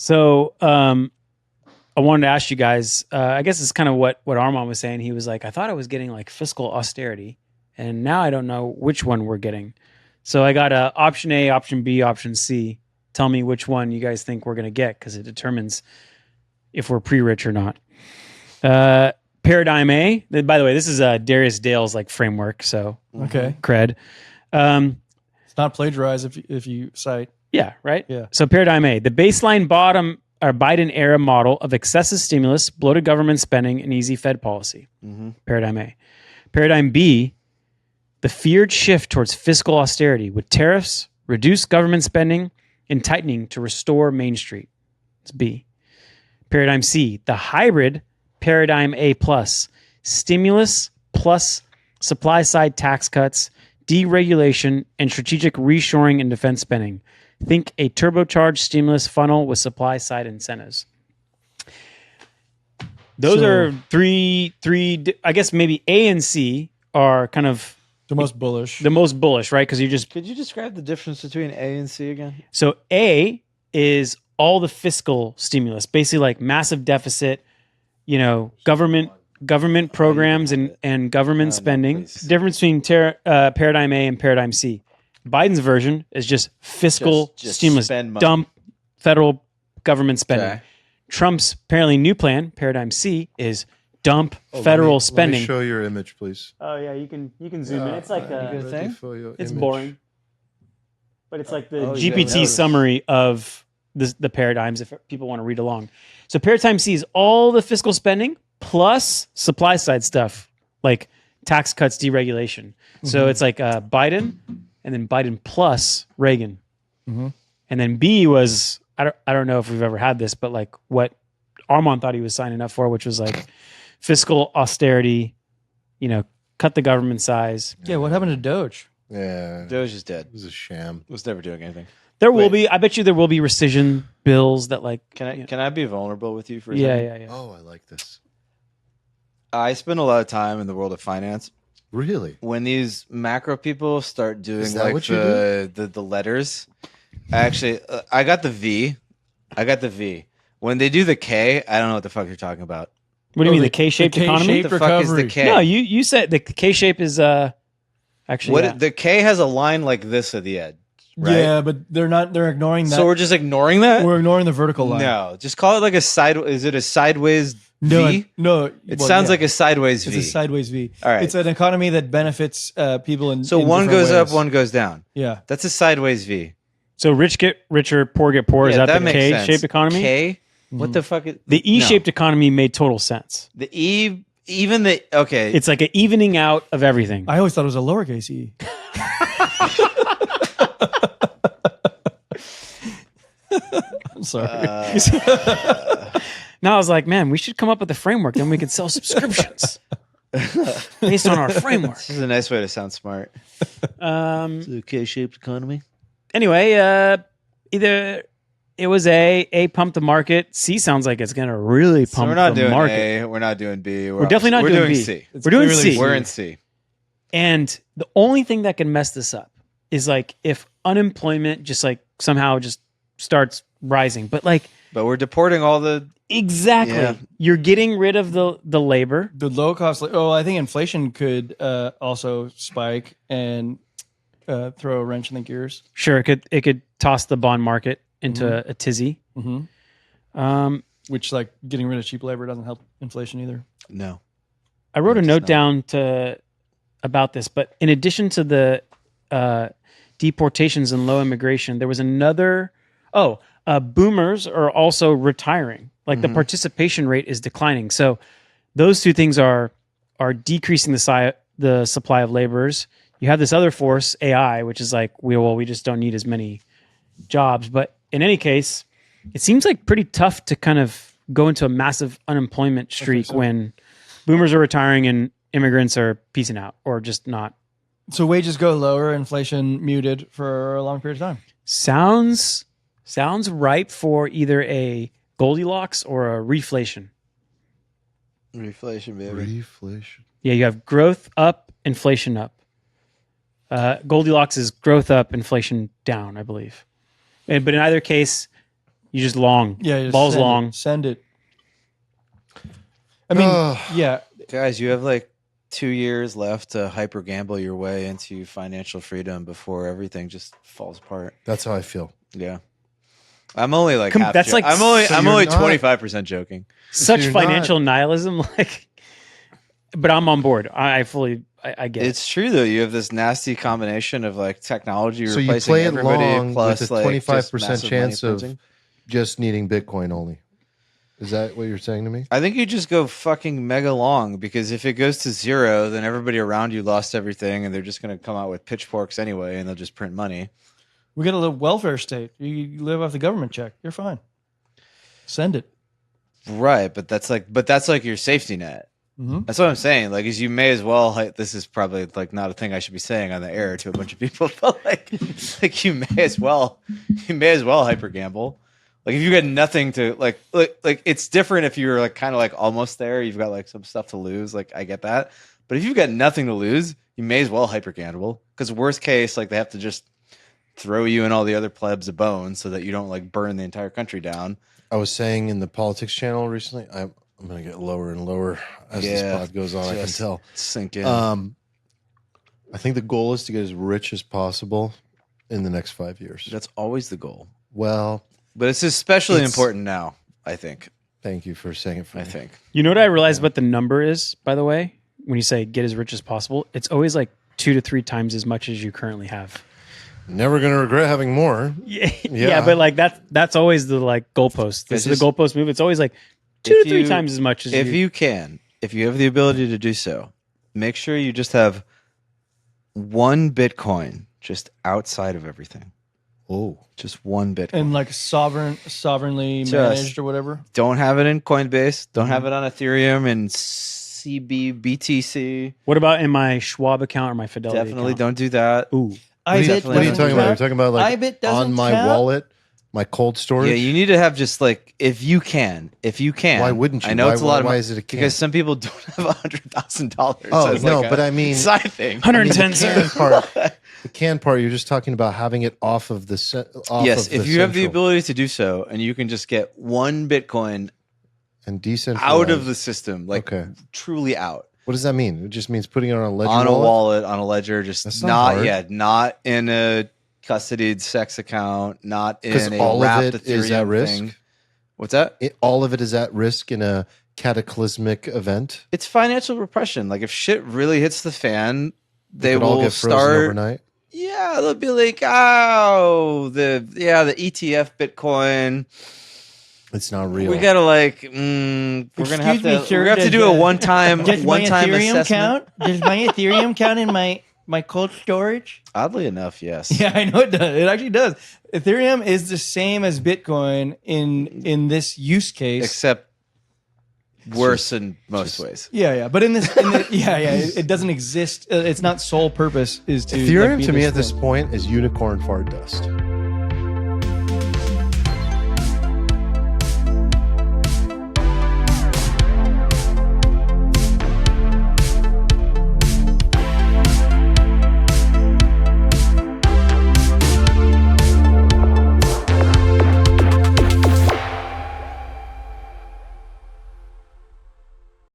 So I wanted to ask you guys, I guess it's kind of what Armand was saying. He was like, I thought I was getting like fiscal austerity, and now I don't know which one we're getting. So I got option A, option B, option C. Tell me which one you guys think we're going to get, because it determines if we're pre-rich or not. Paradigm A, by the way, this is Darius Dale's like framework, so Okay. cred. It's not plagiarized if you cite. Yeah, right? Yeah. So paradigm A, the baseline bottom or Biden era model of excessive stimulus, bloated government spending, and easy Fed policy. Paradigm A. Paradigm B, the feared shift towards fiscal austerity with tariffs, reduced government spending, and tightening to restore Main Street. It's B. Paradigm C, the hybrid paradigm A plus, stimulus plus supply side tax cuts, deregulation, and strategic reshoring and defense spending. Think a turbocharged stimulus funnel with supply side incentives. Those are three. I guess maybe A and C are kind of The most bullish. the most bullish, right? Because Could you describe the difference between A and C again? so A is all the fiscal stimulus, basically like massive deficit, government programs and government spending. please. Difference between paradigm A and paradigm C. Biden's version is just fiscal Just stimulus, spend money. dump federal government spending. Okay. Trump's apparently new plan, paradigm C, is dump federal spending. Let me show your image, please. Oh yeah, you can zoom in. It's like good thing? it's boring, but it's like the Oh, you GPT didn't notice. summary of the paradigms if people want to read along. So paradigm C is all the fiscal spending plus supply side stuff like tax cuts, deregulation. So it's like Biden and then Biden plus Reagan. And then B was, I don't know if we've ever had this, but like what Armand thought he was signing up for, which was like fiscal austerity, cut the government size. Yeah, what happened to Doge? Yeah, Doge is dead. it was a sham. Was never doing anything. There will be, I bet you there will be rescission bills that like, Can I be vulnerable with you for a yeah, second? yeah. Oh, I like this. I spend a lot of time in the world of finance. Really? When these macro people start doing Is that like what you the letters, actually, I got the V. When they do the K, I don't know what the fuck you're talking about. What do you mean, the the K-shaped K-shaped economy? What the fuck is the recovery. K? No, you said the K-shape is actually What yeah. the K has a line like this at the end, right? Yeah, but they're ignoring that. So we're just ignoring that. We're ignoring the vertical line. No, just call it like a side. Is it a sideways No, V? no. It well, sounds yeah. like a sideways It's V. a sideways V. All right. It's an economy that benefits people in So in one different goes up, ways. one goes down. Yeah. That's a sideways V. So rich get richer, poor get poor. Is Yeah, that the makes sense. K-shaped economy? K? What the fuck? The E-shaped economy made total sense. The E, even the okay. It's like an evening out of everything. I always thought it was a lowercase e. I'm sorry. Now I was like, man, we should come up with a framework. Then we could sell subscriptions based on our framework. This is a nice way to sound smart. It's a K-shaped economy. Anyway, either it was A pumped the market. C sounds like it's gonna really So pump we're not the doing market. A. We're not doing B. We're definitely not we're doing doing B. C. We're doing clearly C. We're in C. And the only thing that can mess this up is like if unemployment just like somehow just starts rising. But like But we're deporting all the. exactly, Yeah. you're getting rid of the labor. The low cost. Oh, I think inflation could also spike and throw a wrench in the gears. Sure, it could toss the bond market into a tizzy. Which, like, getting rid of cheap labor doesn't help inflation either. No. I wrote a note down about this, but in addition to the deportations and low immigration, there was another. Boomers are also retiring. Like the participation rate is declining. So those two things are decreasing the supply of laborers. You have this other force, AI, which is like we just don't need as many jobs. But in any case, it seems like pretty tough to kind of go into a massive unemployment streak when boomers are retiring and immigrants are piecing out or just not. So wages go lower, inflation muted for a long period of time. Sounds ripe for either a Goldilocks or a reflation. Reflation, baby. Reflation. Yeah, you have growth up, inflation up. Goldilocks is growth up, inflation down, I believe. But in either case, You just long. Yeah, just Balls send long. It. Send it. I mean, yeah. Guys, you have like 2 years left to hyper gamble your way into financial freedom before everything just falls apart. That's how I feel. Yeah. I'm only like That's like I'm so only you're not- 25% joking. Such you're financial nihilism, like. But I'm on board. I fully get it. It's true though. You have this nasty combination of like technology So you replacing play it everybody long plus with a like 25% just massive chance money of printing. just needing Bitcoin only. Is that what you're saying to me? I think you just go fucking mega long because if it goes to zero, then everybody around you lost everything and they're just going to come out with pitchforks anyway and they'll just print money. We got a little welfare state. You live off the government check. You're fine. Send it. Right, but that's like your safety net. Mhm. That's what I'm saying. Like, is you may as well. This is probably like not a thing I should be saying on the air to a bunch of people, but like you may as well hyper gamble. Like if you got nothing to like it's different if you're like kind of like almost there. You've got like some stuff to lose. Like I get that, but if you've got nothing to lose, you may as well hyper gamble because worst case, like they have to just throw you and all the other plebs a bone so that you don't like burn the entire country down. I was saying in the politics channel recently, I'm going to get lower and lower as this pod goes on. I can Just tell. Sink in. I think the goal is to get as rich as possible in the next 5 years. That's always the goal, Well, but it's especially important now. I think. thank you for saying it for I me. think. You know what I realized what the number is, by the way? When you say get as rich as possible, it's always like 2 to 3 times as much as you currently have. Never going to regret having more. Yeah, but like that's always the like goalpost. This is the goalpost move. It's always like 2 to 3 times as much as if you have the ability to do so, make sure you just have one Bitcoin just outside of everything. Oh, Just one Bitcoin. And like sovereignly managed or whatever. Don't have it in Coinbase. Don't have it on Ethereum and BTC. What about in my Schwab account or my Fidelity Definitely account? don't do that. Ooh. what are you talking about? You're talking about like IBIT doesn't on my count? wallet, my cold storage? Yeah, you need to have just like if you can. Why wouldn't you? I know it's a lot of why money. is it a can? Because some people don't have $100,000. Oh, as no, like a but I mean- side thing. 110 the cents. can part. The can part. You're just talking about having it off of the Yes, Of if the you have the central ability to do so, and you can just get one Bitcoin and decentralized out of the system, like Okay. truly out What does that mean? It just means putting it on a ledger on a wallet? wallet, on a ledger, just That's not hard. not in a custodied sex account, not Because in a all of wrapped it is Ethereum at risk. thing. What's that? All of it is at risk in a cataclysmic event. It's financial repression. Like if shit really hits the fan, they It could all will get frozen start. overnight. Yeah, they'll be like, oh, the ETF Bitcoin. It's not real. We gotta like, we're gonna have Excuse me, to. sir, We're gonna have to does, do a one-time Does my Ethereum assessment. count? Does my Ethereum count in my cold storage? Oddly enough, yes. Yeah, I know it does. It actually does. Ethereum is the same as Bitcoin in this use case. Except worse in most ways. Yeah. But it doesn't exist. Its not sole purpose is to Ethereum be to me this at this thing. point is unicorn fart dust.